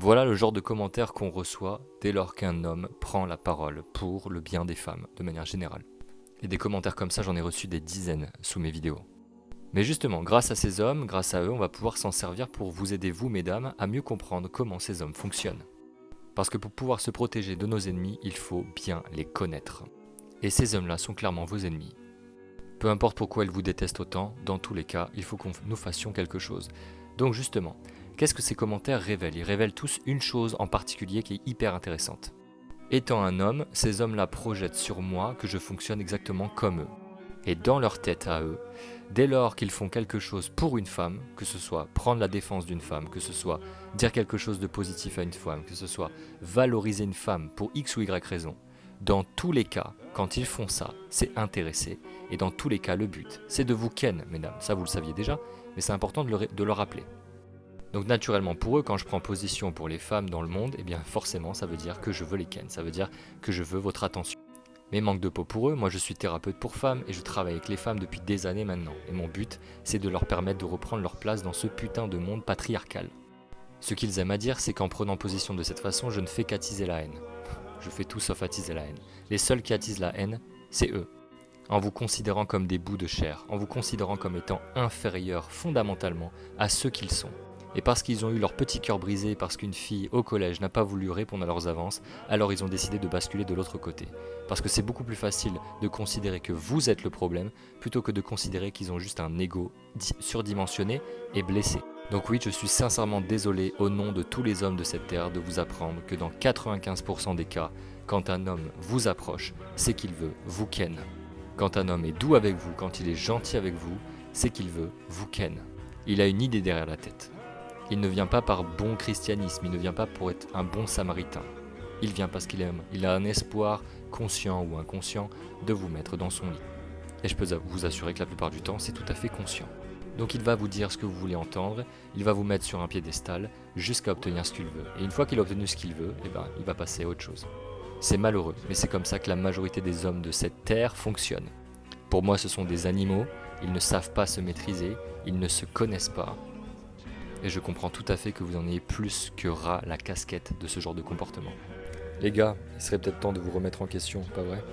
Voilà le genre de commentaires qu'on reçoit dès lors qu'un homme prend la parole pour le bien des femmes, de manière générale. Et des commentaires comme ça, j'en ai reçu des dizaines sous mes vidéos. Mais justement, grâce à ces hommes, grâce à eux, on va pouvoir s'en servir pour vous aider, vous mesdames, à mieux comprendre comment ces hommes fonctionnent. Parce que pour pouvoir se protéger de nos ennemis, il faut bien les connaître. Et ces hommes-là sont clairement vos ennemis. Peu importe pourquoi ils vous détestent autant, dans tous les cas, il faut que nous fassions quelque chose. Donc justement, qu'est-ce que ces commentaires révèlent? Ils révèlent tous une chose en particulier qui est hyper intéressante. Étant un homme, ces hommes-là projettent sur moi que je fonctionne exactement comme eux. Et dans leur tête à eux, dès lors qu'ils font quelque chose pour une femme, que ce soit prendre la défense d'une femme, que ce soit dire quelque chose de positif à une femme, que ce soit valoriser une femme pour X ou Y raison, dans tous les cas, quand ils font ça, c'est intéressé. Et dans tous les cas, le but, c'est de vous ken, mesdames. Ça, vous le saviez déjà, mais c'est important de le rappeler. Donc naturellement pour eux, quand je prends position pour les femmes dans le monde, eh bien forcément ça veut dire que je veux les ken, ça veut dire que je veux votre attention. Mais manque de peau pour eux, moi je suis thérapeute pour femmes et je travaille avec les femmes depuis des années maintenant. Et mon but, c'est de leur permettre de reprendre leur place dans ce putain de monde patriarcal. Ce qu'ils aiment à dire, c'est qu'en prenant position de cette façon, je ne fais qu'attiser la haine. Je fais tout sauf attiser la haine. Les seuls qui attisent la haine, c'est eux. En vous considérant comme des bouts de chair, en vous considérant comme étant inférieurs fondamentalement à ceux qu'ils sont. Et parce qu'ils ont eu leur petit cœur brisé parce qu'une fille au collège n'a pas voulu répondre à leurs avances, alors ils ont décidé de basculer de l'autre côté. Parce que c'est beaucoup plus facile de considérer que vous êtes le problème plutôt que de considérer qu'ils ont juste un ego surdimensionné et blessé. Donc oui, je suis sincèrement désolé au nom de tous les hommes de cette terre de vous apprendre que dans 95% des cas, quand un homme vous approche, c'est qu'il veut vous ken. Quand un homme est doux avec vous, quand il est gentil avec vous, c'est qu'il veut vous ken. Il a une idée derrière la tête. Il ne vient pas par bon christianisme, il ne vient pas pour être un bon samaritain. Il vient parce qu'il aime, il a un espoir, conscient ou inconscient, de vous mettre dans son lit. Et je peux vous assurer que la plupart du temps, c'est tout à fait conscient. Donc il va vous dire ce que vous voulez entendre, il va vous mettre sur un piédestal jusqu'à obtenir ce qu'il veut. Et une fois qu'il a obtenu ce qu'il veut, il va passer à autre chose. C'est malheureux, mais c'est comme ça que la majorité des hommes de cette terre fonctionnent. Pour moi, ce sont des animaux, ils ne savent pas se maîtriser, ils ne se connaissent pas. Et je comprends tout à fait que vous en ayez plus que ras la casquette de ce genre de comportement. Les gars, il serait peut-être temps de vous remettre en question, pas vrai ?